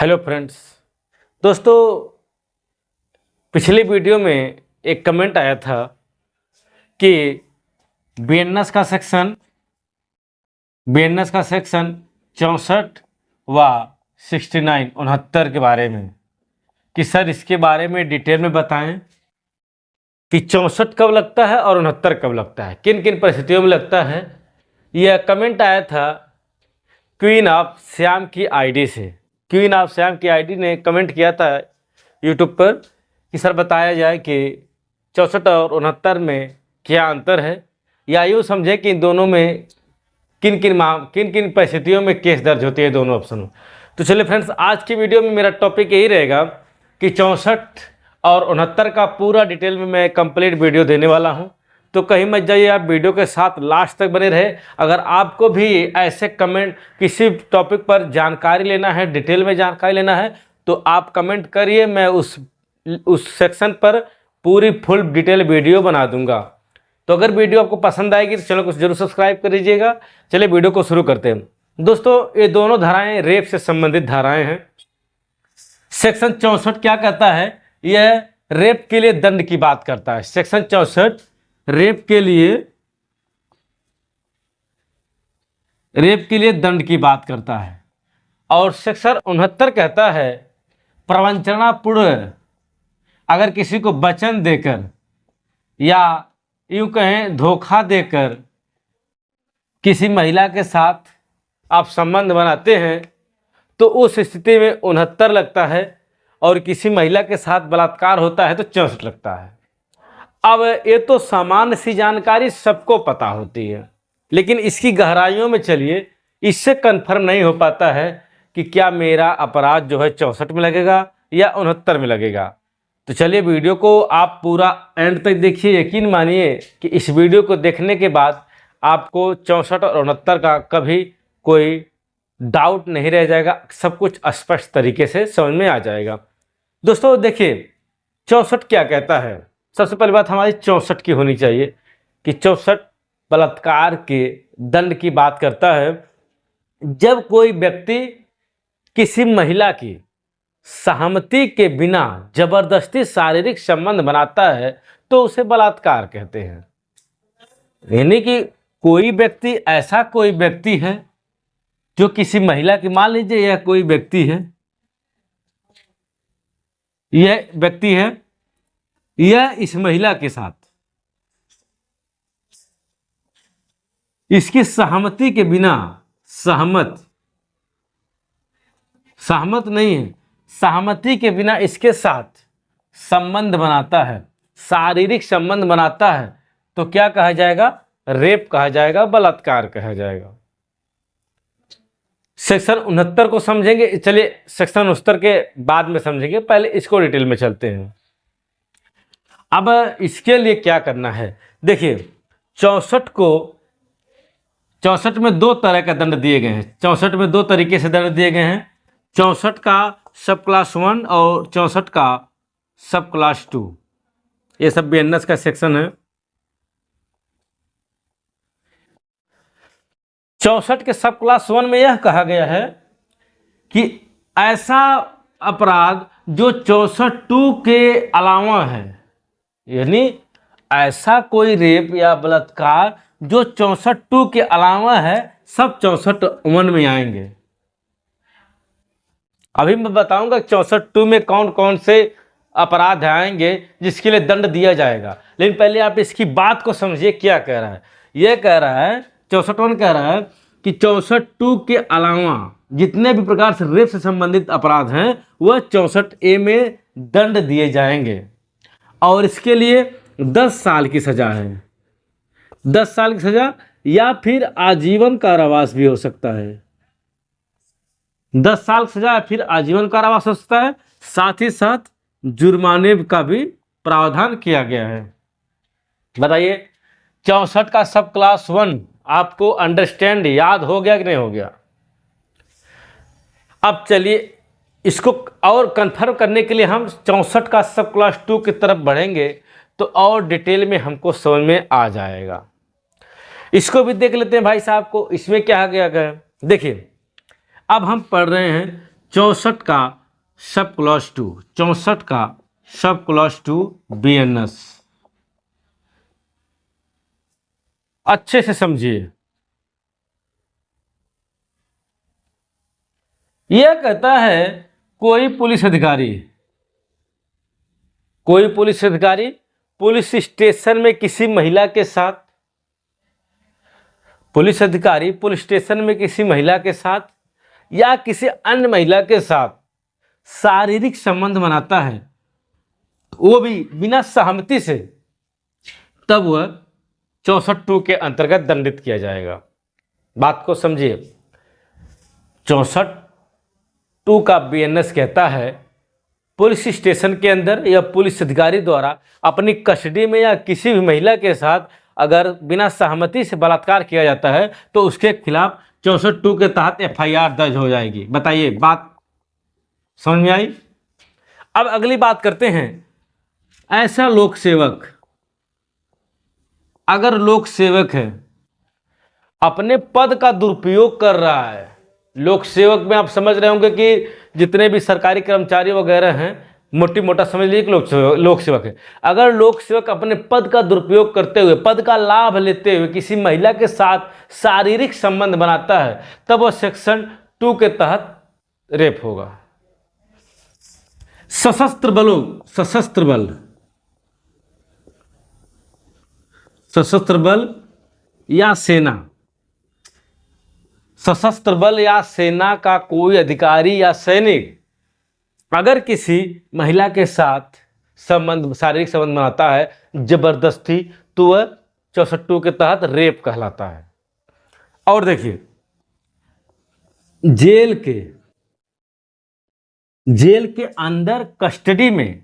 Hello friends. दोस्तों, पिछले video में एक कमेंट आया था कि बीएनएस का सेक्शन 64 व 69 के बारे में कि सर इसके बारे में डिटेल में बताएं कि 64 कब लगता है और 69 कब लगता है, किन किन परिस्थितियों में लगता है। यह कमेंट आया था क्वीन ऑफ श्याम की आईडी से। क्वीन ऑफ श्याम की आईडी ने कमेंट किया था यूट्यूब पर कि सर बताया जाए कि 64 और 69 में क्या अंतर है, या यूँ समझे कि इन दोनों में किन किन परिस्थितियों में केस दर्ज होती है दोनों ऑप्शनों। तो चलिए फ्रेंड्स, आज की वीडियो में मेरा टॉपिक यही रहेगा कि 64 और 69 का पूरा डिटेल में मैं कंप्लीट वीडियो देने वाला हूं। तो कहीं मत जाइए, आप वीडियो के साथ लास्ट तक बने रहे। अगर आपको भी ऐसे कमेंट किसी टॉपिक पर जानकारी लेना है, डिटेल में जानकारी लेना है, तो आप कमेंट करिए, मैं उस सेक्शन पर पूरी फुल डिटेल वीडियो बना दूंगा। तो अगर वीडियो आपको पसंद आएगी तो चैनल को जरूर सब्सक्राइब कर लीजिएगा। चलिए वीडियो को शुरू करते हैं। दोस्तों, ये दोनों धाराएं रेप से संबंधित धाराएं हैं। सेक्शन 64 क्या कहता है? यह रेप के लिए दंड की बात करता है। सेक्शन 64 रेप के लिए दंड की बात करता है। और सेक्शन 69 कहता है प्रवंचनापूर्ण, अगर किसी को वचन देकर या यूं कहें धोखा देकर किसी महिला के साथ आप संबंध बनाते हैं तो उस स्थिति में 69 लगता है, और किसी महिला के साथ बलात्कार होता है तो 64 लगता है। अब ये तो सामान्य सी जानकारी सबको पता होती है, लेकिन इसकी गहराइयों में चलिए, इससे कन्फर्म नहीं हो पाता है कि क्या मेरा अपराध जो है 64 में लगेगा या 69 में लगेगा। तो चलिए वीडियो को आप पूरा एंड तक देखिए। यकीन मानिए कि इस वीडियो को देखने के बाद आपको 64 और 69 का कभी कोई डाउट नहीं रह जाएगा, सब कुछ स्पष्ट तरीके से समझ में आ जाएगा। दोस्तों देखिए, 64 क्या कहता है। सबसे पहली बात हमारी 64 की होनी चाहिए कि 64 बलात्कार के दंड की बात करता है। जब कोई व्यक्ति किसी महिला की सहमति के बिना जबरदस्ती शारीरिक संबंध बनाता है तो उसे बलात्कार कहते हैं। यानी कि कोई व्यक्ति है जो किसी महिला की, मान लीजिए यह कोई व्यक्ति है, यह इस महिला के साथ इसकी सहमति के बिना, सहमत नहीं है, सहमति के बिना इसके साथ संबंध बनाता है, शारीरिक संबंध बनाता है, तो क्या कहा जाएगा? रेप कहा जाएगा, बलात्कार कहा जाएगा। सेक्शन 69 को समझेंगे। चलिए सेक्शन 69 के बाद में समझेंगे, पहले इसको डिटेल में चलते हैं। अब इसके लिए क्या करना है, देखिए 64 में दो तरह का दंड दिए गए हैं। 64 में दो तरीके से दंड दिए गए हैं। 64 का सब क्लास 1 और 64 का सब क्लास 2। ये सब बीएनएस का सेक्शन है। 64 के सब क्लास 1 में यह कहा गया है कि ऐसा अपराध जो 64(2) के अलावा है, यानी ऐसा कोई रेप या बलात्कार जो 64(2) के अलावा है, सब 64(1) में आएंगे। अभी मैं बताऊंगा 64(2) में कौन कौन से अपराध आएंगे जिसके लिए दंड दिया जाएगा। लेकिन पहले आप इसकी बात को समझिए, क्या कह रहा है। यह कह रहा है 64 कह रहा है कि 64(2) के अलावा जितने भी प्रकार से रेप से संबंधित अपराध हैं वह 64(a) में दंड दिए जाएंगे, और इसके लिए 10 साल की सजा है। 10 साल की सजा या फिर आजीवन कारावास भी हो सकता है। 10 साल की सजा या फिर आजीवन कारावास हो सकता है। साथ ही साथ जुर्माने का भी प्रावधान किया गया है। बताइए 64 का सब क्लास 1 आपको अंडरस्टैंड, याद हो गया कि नहीं हो गया? अब चलिए इसको और कंफर्म करने के लिए हम 64 का सब क्लास 2 की तरफ बढ़ेंगे तो और डिटेल में हमको समझ में आ जाएगा। इसको भी देख लेते हैं भाई साहब को, इसमें क्या गया है। देखिए अब हम पढ़ रहे हैं 64 का सब क्लॉज 2, 64 का सब क्लॉज 2 BNS। अच्छे से समझिए। यह कहता है कोई पुलिस अधिकारी पुलिस स्टेशन में किसी महिला के साथ, पुलिस अधिकारी पुलिस स्टेशन में किसी महिला के साथ या किसी अन्य महिला के साथ शारीरिक संबंध बनाता है, वो भी बिना सहमति से, तब वह 64(2) के अंतर्गत दंडित किया जाएगा। बात को समझिए। 64(2) का BNS कहता है पुलिस स्टेशन के अंदर या पुलिस अधिकारी द्वारा अपनी कस्टडी में या किसी भी महिला के साथ अगर बिना सहमति से बलात्कार किया जाता है तो उसके खिलाफ 64(2) के तहत FIR दर्ज हो जाएगी। बताइए, बात समझ में आई? अब अगली बात करते हैं। ऐसा लोक सेवक, अगर लोक सेवक है अपने पद का दुरुपयोग कर रहा है, लोक सेवक में आप समझ रहे होंगे कि जितने भी सरकारी कर्मचारी वगैरह हैं, मोटी मोटा समझ लीजिए कि लोक सेवक है। अगर लोक सेवक अपने पद का दुरुपयोग करते हुए, पद का लाभ लेते हुए किसी महिला के साथ शारीरिक संबंध बनाता है, तब वह सेक्शन 2 के तहत रेप होगा। सशस्त्र बल या सेना, सशस्त्र बल या सेना का कोई अधिकारी या सैनिक अगर किसी महिला के साथ शारीरिक संबंध बनाता है जबरदस्ती, तो वह 64(2) के तहत रेप कहलाता है। और देखिए, जेल के अंदर कस्टडी में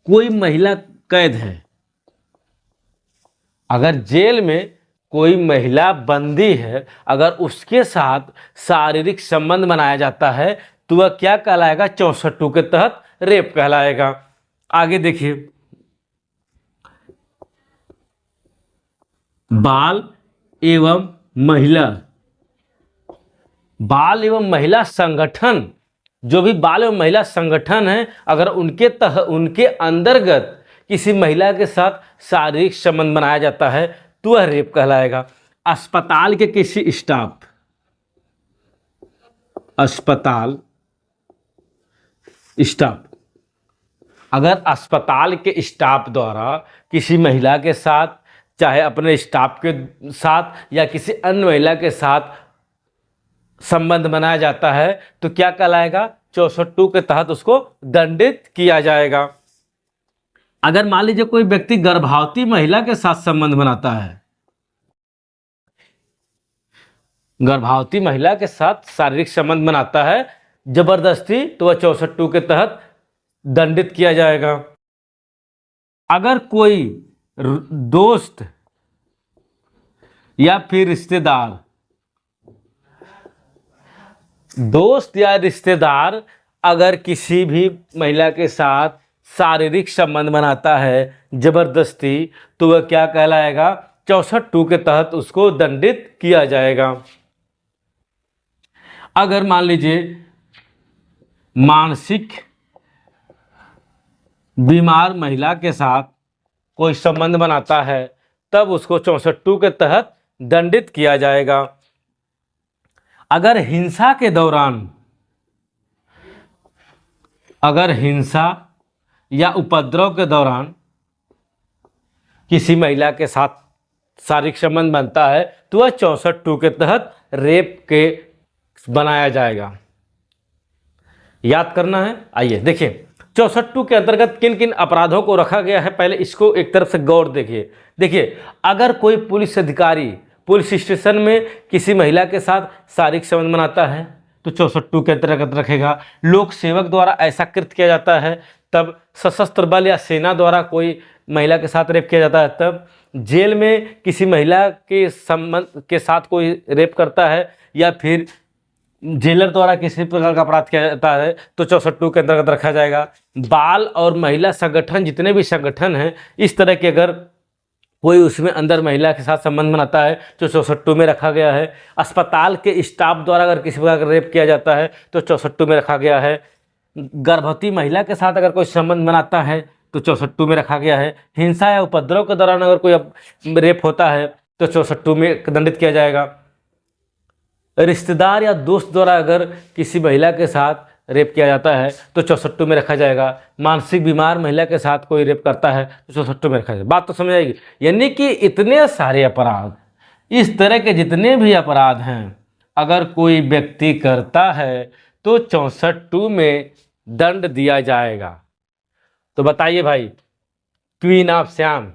कोई महिला कैद है, अगर जेल में कोई महिला बंदी है, अगर उसके साथ शारीरिक संबंध बनाया जाता है तो वह क्या कहलाएगा? 64(2) के तहत रेप कहलाएगा। आगे देखिए, बाल एवं महिला संगठन, जो भी बाल एवं महिला संगठन है, अगर उनके अंतर्गत किसी महिला के साथ शारीरिक संबंध बनाया जाता है तो वह रेप कहलाएगा। अस्पताल के किसी स्टाफ, अगर अस्पताल के स्टाफ द्वारा किसी महिला के साथ, चाहे अपने स्टाफ के साथ या किसी अन्य महिला के साथ संबंध बनाया जाता है तो क्या कहलाएगा? 64(2) के तहत उसको दंडित किया जाएगा। अगर मान लीजिए कोई व्यक्ति गर्भवती महिला के साथ संबंध बनाता है, गर्भवती महिला के साथ शारीरिक संबंध बनाता है जबरदस्ती, तो वह 64(2) के तहत दंडित किया जाएगा। अगर कोई दोस्त या फिर रिश्तेदार अगर किसी भी महिला के साथ शारीरिक संबंध बनाता है जबरदस्ती, तो वह क्या कहलाएगा? 64(2) के तहत उसको दंडित किया जाएगा। अगर मान लीजिए मानसिक बीमार महिला के साथ कोई संबंध बनाता है, तब उसको 64(2) के तहत दंडित किया जाएगा। अगर हिंसा या उपद्रव के दौरान किसी महिला के साथ शारीरिक संबंध बनता है तो वह 64(2) के तहत रेप के बनाया जाएगा। याद करना है। आइए देखिए, 64(2) के अंतर्गत किन किन अपराधों को रखा गया है, पहले इसको एक तरफ से गौर देखिए। अगर कोई पुलिस अधिकारी पुलिस स्टेशन में किसी महिला के साथ शारीरिक संबंध बनाता है तो 64(2) के अंतर्गत रखेगा। लोक सेवक द्वारा ऐसा कृत्य किया जाता है, तब सशस्त्र बल या सेना द्वारा कोई महिला के साथ रेप किया जाता है, तब जेल में किसी महिला के संबंध के साथ कोई रेप करता है या फिर जेलर द्वारा किसी प्रकार का अपराध किया जाता है तो 64(2) के अंतर्गत रखा जाएगा। बाल और महिला संगठन, जितने भी संगठन हैं, इस तरह के अगर कोई उसमें अंदर महिला के साथ संबंध बनाता है तो 64 में रखा गया है। अस्पताल के स्टाफ द्वारा अगर किसी प्रकार का रेप किया जाता है तो 64 में रखा गया है। गर्भवती महिला के साथ अगर कोई संबंध बनाता है तो 64 में रखा गया है। हिंसा या उपद्रव के दौरान अगर कोई रेप होता है तो 64 में दंडित किया जाएगा। रिश्तेदार या दोस्त द्वारा अगर किसी महिला के साथ रेप किया जाता है तो 64 में रखा जाएगा। मानसिक बीमार महिला के साथ कोई रेप करता है तो 64 में रखा जाएगा। बात तो समझ आएगी। यानी कि इतने सारे अपराध, इस तरह के जितने भी अपराध हैं, अगर कोई व्यक्ति करता है तो 64 में दंड दिया जाएगा। तो बताइए भाई, क्वीन ऑफ श्याम,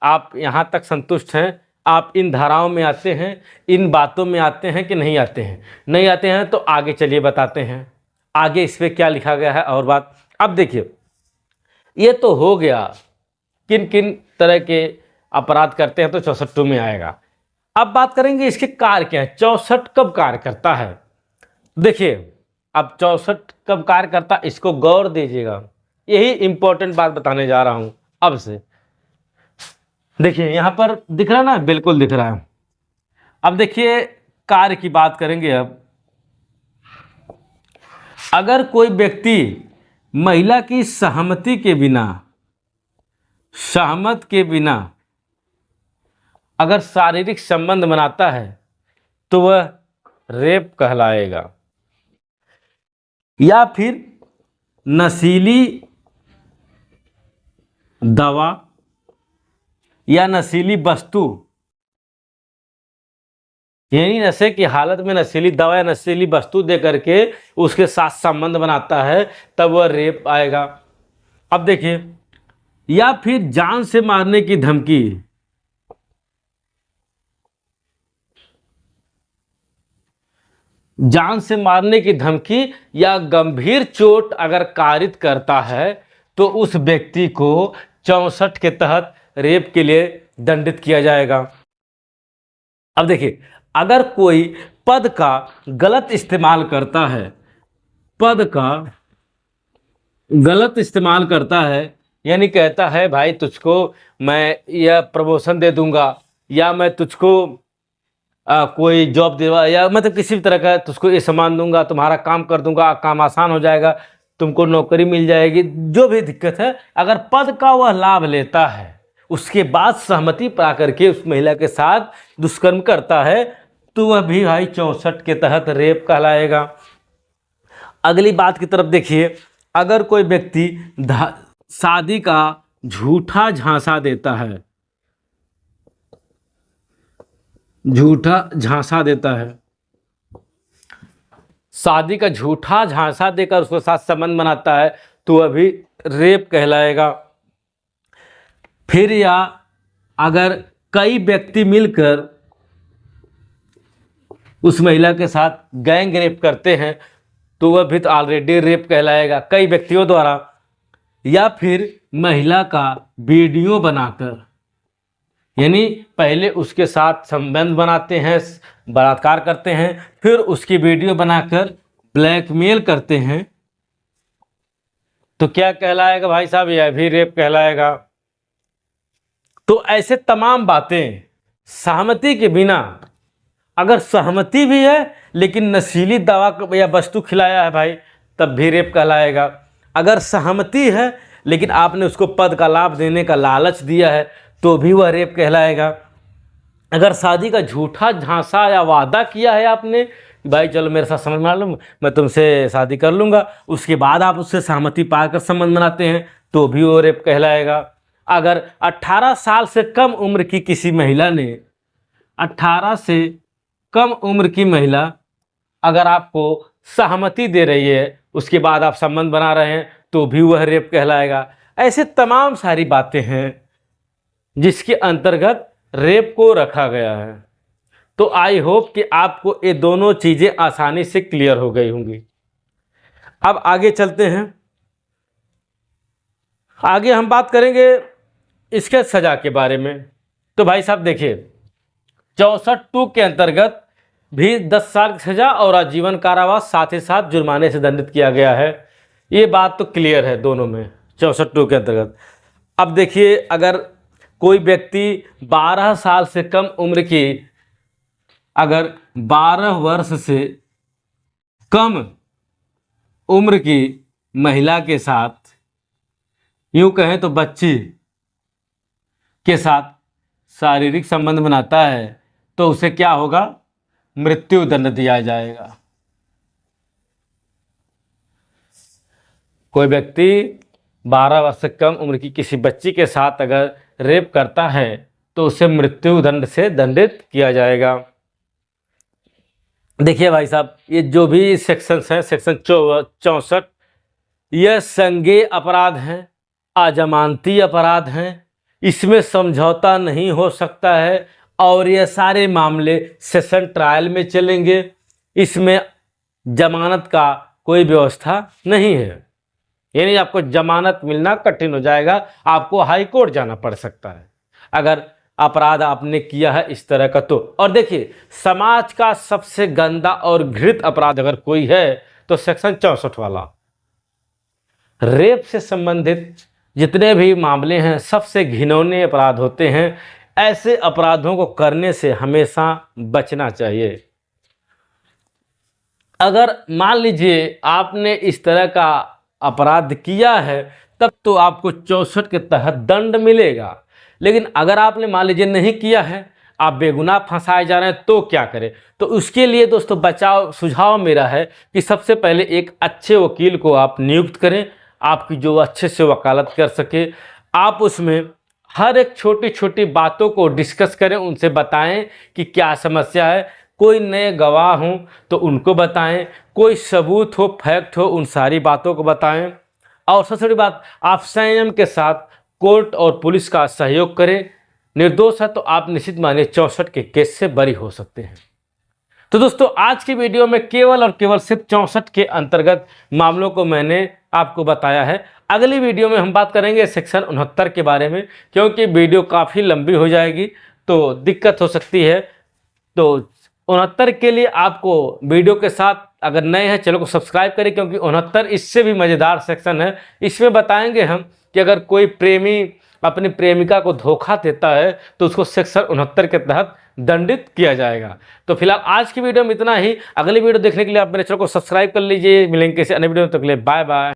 आप यहाँ तक संतुष्ट हैं? आप इन धाराओं में आते हैं, इन बातों में आते हैं कि नहीं आते हैं? नहीं आते हैं तो आगे चलिए बताते हैं आगे इस पर क्या लिखा गया है और बात। अब देखिए, ये तो हो गया किन किन तरह के अपराध करते हैं तो 64 में आएगा। अब बात करेंगे इसके कार्य क्या है, 64 कब कार्य करता है। देखिए, अब 64 कब कार्य करता, इसको गौर दीजिएगा, यही इंपॉर्टेंट बात बताने जा रहा हूं अब से। देखिए यहाँ पर दिख रहा है ना, बिल्कुल दिख रहा है। अब देखिए कार्य की बात करेंगे। अब अगर कोई व्यक्ति महिला की सहमति के बिना अगर शारीरिक संबंध बनाता है तो वह रेप कहलाएगा। या फिर नशीली दवा या नशीली वस्तु, यानी नशे की हालत में नशीली दवा या नशीली वस्तु दे करके उसके साथ संबंध बनाता है, तब वह रेप आएगा। अब देखिए, या फिर जान से मारने की धमकी, जान से मारने की धमकी या गंभीर चोट अगर कारित करता है तो उस व्यक्ति को 64 के तहत रेप के लिए दंडित किया जाएगा। अब देखिए, अगर कोई पद का गलत इस्तेमाल करता है, पद का गलत इस्तेमाल करता है, यानी कहता है भाई तुझको मैं यह प्रमोशन दे दूंगा, या मैं तुझको कोई जॉब देवा, या मतलब किसी भी तरह का तुझको ये सामान दूंगा, तुम्हारा काम कर दूंगा, काम आसान हो जाएगा, तुमको नौकरी मिल जाएगी, जो भी दिक्कत है, अगर पद का वह लाभ लेता है उसके बाद सहमति पा करके उस महिला के साथ दुष्कर्म करता है तो वह भी भाई 64 के तहत रेप कहलाएगा। अगली बात की तरफ देखिए, अगर कोई व्यक्ति शादी का झूठा झांसा देता है, झूठा झांसा देता है, शादी का झूठा झांसा देकर उसके साथ संबंध बनाता है तो वह भी रेप कहलाएगा। फिर या अगर कई व्यक्ति मिलकर उस महिला के साथ गैंग रेप करते हैं तो वह भी तो ऑलरेडी रेप कहलाएगा, कई व्यक्तियों द्वारा। या फिर महिला का वीडियो बनाकर, यानी पहले उसके साथ संबंध बनाते हैं, बलात्कार करते हैं, फिर उसकी वीडियो बनाकर ब्लैकमेल करते हैं, तो क्या कहलाएगा भाई साहब, यह भी रेप कहलाएगा। तो ऐसे तमाम बातें सहमति के बिना, अगर सहमति भी है लेकिन नशीली दवा या वस्तु खिलाया है भाई, तब भी रेप कहलाएगा। अगर सहमति है लेकिन आपने उसको पद का लाभ देने का लालच दिया है तो भी वह रेप कहलाएगा। अगर शादी का झूठा झांसा या वादा किया है आपने, भाई चलो मेरे साथ समझ मान लो, मैं तुमसे शादी कर लूँगा, उसके बाद आप उससे सहमति पाकर संबंध बनाते हैं तो भी वो रेप कहलाएगा। अगर 18 साल से कम उम्र की किसी महिला ने, 18 से कम उम्र की महिला अगर आपको सहमति दे रही है, उसके बाद आप संबंध बना रहे हैं तो भी वह रेप कहलाएगा। ऐसे तमाम सारी बातें हैं जिसके अंतर्गत रेप को रखा गया है। तो आई होप कि आपको ये दोनों चीज़ें आसानी से क्लियर हो गई होंगी। अब आगे चलते हैं। आगे हम बात करेंगे इसके सज़ा के बारे में। तो भाई साहब देखिए, 64(2) के अंतर्गत भी 10 साल की सज़ा और आजीवन कारावास, साथ ही साथ जुर्माने से दंडित किया गया है। ये बात तो क्लियर है दोनों में, 64(2) के अंतर्गत। अब देखिए, अगर कोई व्यक्ति 12 साल से कम उम्र की, अगर 12 वर्ष से कम उम्र की महिला के साथ, यूं कहें तो बच्ची के साथ शारीरिक संबंध बनाता है तो उसे क्या होगा, मृत्यु दंड दिया जाएगा। कोई व्यक्ति 12 वर्ष से कम उम्र की किसी बच्ची के साथ अगर रेप करता है तो उसे मृत्यु दंड से दंडित किया जाएगा। देखिए भाई साहब, ये जो भी सेक्शंस हैं, सेक्शन 64, यह संज्ञेय अपराध हैं, अजमानती अपराध हैं, इसमें समझौता नहीं हो सकता है और ये सारे मामले सेशन ट्रायल में चलेंगे। इसमें जमानत का कोई व्यवस्था नहीं है, यानी आपको जमानत मिलना कठिन हो जाएगा, आपको हाई कोर्ट जाना पड़ सकता है अगर अपराध आपने किया है इस तरह का तो। और देखिए, समाज का सबसे गंदा और घृणित अपराध अगर कोई है तो सेक्शन 64 वाला, रेप से संबंधित जितने भी मामले हैं सबसे घिनौने अपराध होते हैं। ऐसे अपराधों को करने से हमेशा बचना चाहिए। अगर मान लीजिए आपने इस तरह का अपराध किया है तब तो आपको 64 के तहत दंड मिलेगा, लेकिन अगर आपने मान लीजिए नहीं किया है, आप बेगुनाह फंसाए जा रहे हैं, तो क्या करें। तो उसके लिए दोस्तों बचाव सुझाव मेरा है कि सबसे पहले एक अच्छे वकील को आप नियुक्त करें, आपकी जो अच्छे से वकालत कर सके। आप उसमें हर एक छोटी छोटी बातों को डिस्कस करें, उनसे बताएं कि क्या समस्या है। कोई नए गवाह हों तो उनको बताएं, कोई सबूत हो, फैक्ट हो, उन सारी बातों को बताएं। और सबसे बड़ी बात, आप संयम के साथ कोर्ट और पुलिस का सहयोग करें। निर्दोष है तो आप निश्चित मानिए 64 के केस से बरी हो सकते हैं। तो दोस्तों, आज की वीडियो में केवल और केवल सिर्फ 64 के अंतर्गत मामलों को मैंने आपको बताया है। अगली वीडियो में हम बात करेंगे सेक्शन 69 के बारे में, क्योंकि वीडियो काफ़ी लंबी हो जाएगी तो दिक्कत हो सकती है। तो 69 के लिए आपको वीडियो के साथ, अगर नए हैं चैनल को सब्सक्राइब करें, क्योंकि 69 इससे भी मज़ेदार सेक्शन है। इसमें बताएंगे हम कि अगर कोई प्रेमी अपनी प्रेमिका को धोखा देता है तो उसको सेक्शन 69 के तहत दंडित किया जाएगा। तो फिलहाल आज की वीडियो में इतना ही। अगली वीडियो देखने के लिए आप मेरे चैनल को सब्सक्राइब कर लीजिए। मिलेंगे किसी अन्य वीडियो में, तब तक के लिए बाय बाय।